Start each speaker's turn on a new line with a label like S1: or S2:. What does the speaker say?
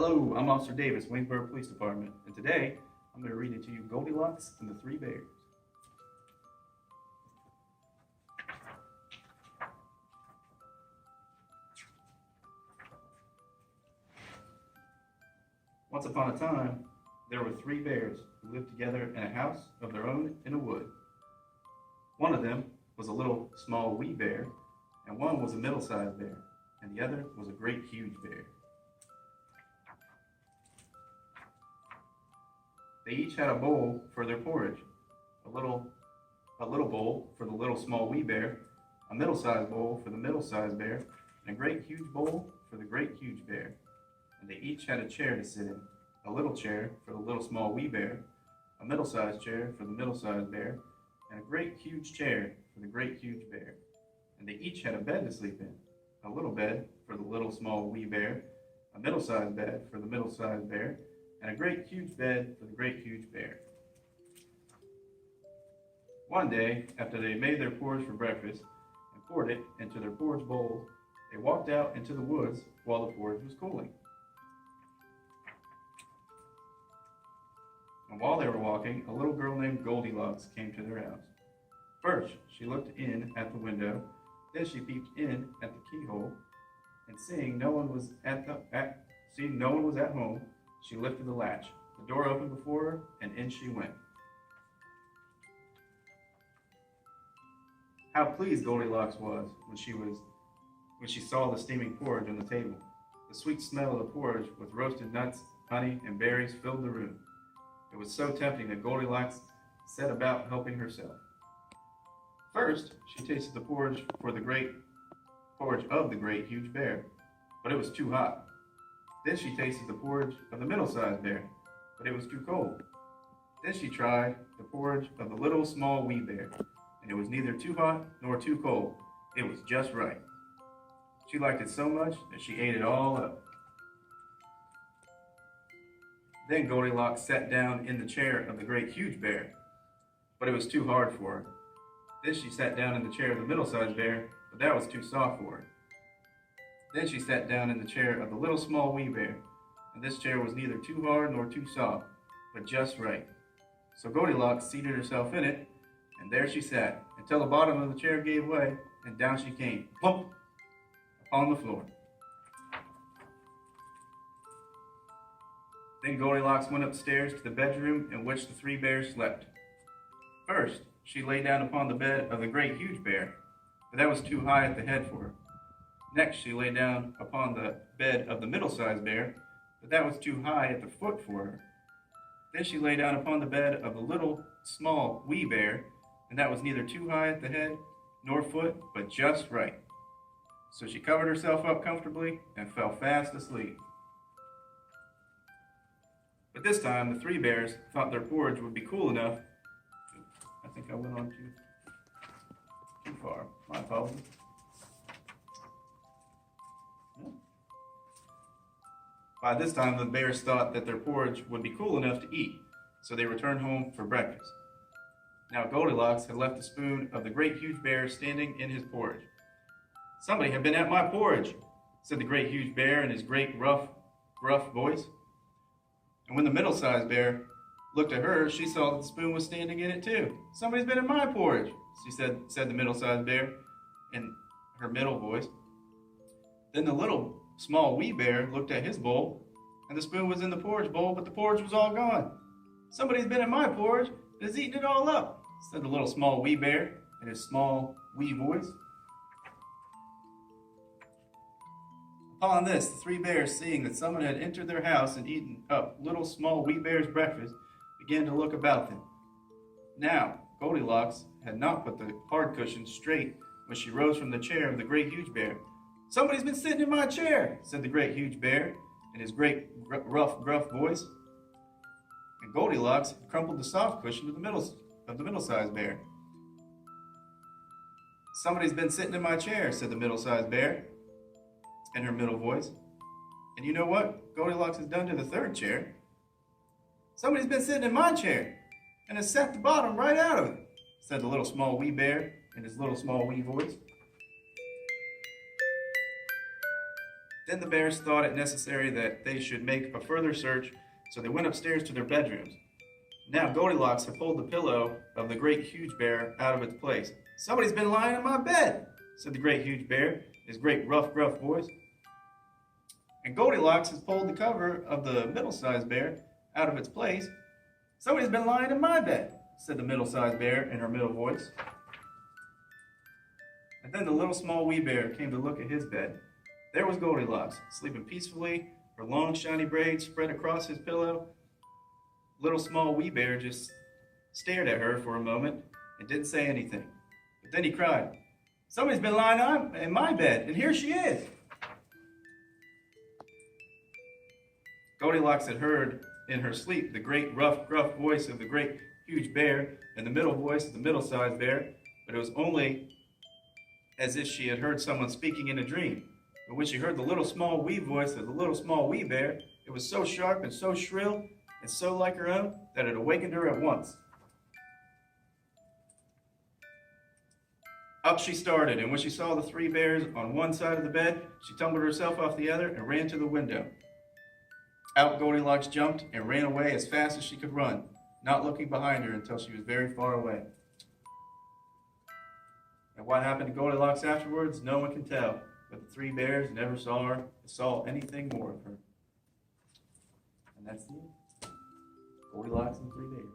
S1: Hello, I'm Officer Davis, Waynesboro Police Department, and today I'm going to read it to you Goldilocks and the Three Bears. Once upon a time, there were three bears who lived together in a house of their own in a wood. One of them was a little small wee bear, and one was a middle-sized bear, and the other was a great huge bear. They each had a bowl for their porridge, a little bowl for the little small wee bear, a middle-sized bowl for the middle-sized bear, and a great huge bowl for the great huge bear. And they each had a chair to sit in, a little chair for the little small wee bear, a middle-sized chair for the middle-sized bear, and a great huge chair for the great huge bear. And they each had a bed to sleep in, a little bed for the little small wee bear, a middle-sized bed for the middle-sized bear, and a great huge bed for the great huge bear. One day, after they made their porridge for breakfast and poured it into their porridge bowls, they walked out into the woods while the porridge was cooling. And while they were walking, a little girl named Goldilocks came to their house. First, she looked in at the window, then she peeped in at the keyhole, and seeing no one was at home, she lifted the latch. The door opened before her, and in she went. How pleased Goldilocks was when she saw the steaming porridge on the table. The sweet smell of the porridge with roasted nuts, honey, and berries filled the room. It was so tempting that Goldilocks set about helping herself. First, she tasted the porridge of the great huge bear, but it was too hot. Then she tasted the porridge of the middle-sized bear, but it was too cold. Then she tried the porridge of the little small wee bear, and it was neither too hot nor too cold. It was just right. She liked it so much that she ate it all up. Then Goldilocks sat down in the chair of the great huge bear, but it was too hard for her. Then she sat down in the chair of the middle-sized bear, but that was too soft for her. Then she sat down in the chair of the little small wee bear, and this chair was neither too hard nor too soft, but just right. So Goldilocks seated herself in it, and there she sat, until the bottom of the chair gave way, and down she came, plump, upon the floor. Then Goldilocks went upstairs to the bedroom in which the three bears slept. First, she lay down upon the bed of the great huge bear, but that was too high at the head for her. Next, she lay down upon the bed of the middle-sized bear, but that was too high at the foot for her. Then she lay down upon the bed of the little small wee bear, and that was neither too high at the head nor foot, but just right. So she covered herself up comfortably and fell fast asleep. But this time, the three bears thought their porridge would be cool enough. I think I went on too far. My apologies. By this time, the bears thought that their porridge would be cool enough to eat, so they returned home for breakfast. Now Goldilocks had left the spoon of the great huge bear standing in his porridge. "Somebody had been at my porridge," said the great huge bear in his great gruff voice. And when the middle-sized bear looked at her, she saw that the spoon was standing in it too. "Somebody's been in my porridge," she said the middle-sized bear in her middle voice. Then the little small wee bear looked at his bowl, and the spoon was in the porridge bowl, but the porridge was all gone. "Somebody's been in my porridge and has eaten it all up," said the little small wee bear in his small wee voice. Upon this, the three bears, seeing that someone had entered their house and eaten up little small wee bear's breakfast, began to look about them. Now, Goldilocks had not put the hard cushion straight when she rose from the chair of the great huge bear. "Somebody's been sitting in my chair," said the great huge bear in his great gruff voice. And Goldilocks crumpled the soft cushion of the middle-sized bear. "Somebody's been sitting in my chair," said the middle-sized bear in her middle voice. "And you know what Goldilocks has done to the third chair?" "Somebody's been sitting in my chair and has sat the bottom right out of it," said the little small wee bear in his little small wee voice. Then the bears thought it necessary that they should make a further search, so they went upstairs to their bedrooms. Now Goldilocks had pulled the pillow of the great huge bear out of its place. "Somebody's been lying in my bed," said the great huge bear in his great rough, gruff voice. And Goldilocks has pulled the cover of the middle-sized bear out of its place. "Somebody's been lying in my bed," said the middle-sized bear in her middle voice. And then the little small wee bear came to look at his bed. There was Goldilocks, sleeping peacefully, her long shiny braids spread across his pillow. Little small wee bear just stared at her for a moment and didn't say anything. But then he cried, "Somebody's been lying in my bed, and here she is." Goldilocks had heard in her sleep the great rough, gruff voice of the great huge bear and the middle voice of the middle-sized bear, but it was only as if she had heard someone speaking in a dream. But when she heard the little small wee voice of the little small wee bear, it was so sharp and so shrill and so like her own that it awakened her at once. Up she started, and when she saw the three bears on one side of the bed, she tumbled herself off the other and ran to the window. Out Goldilocks jumped and ran away as fast as she could run, not looking behind her until she was very far away. And what happened to Goldilocks afterwards, no one can tell, but the three bears never saw anything more of her. And that's it. Goldilocks and the three bears.